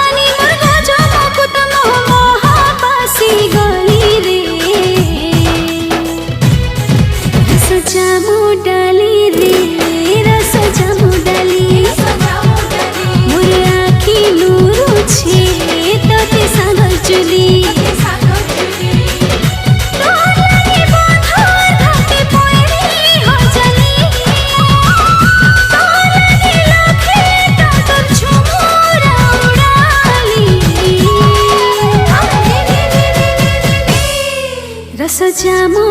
जवानी मुर्गा जानो कुतम महापासी गली रे रस जामु डाली रे रस जामु डाली मोर आखी लूरु छे तोते सागर चुली रस जामु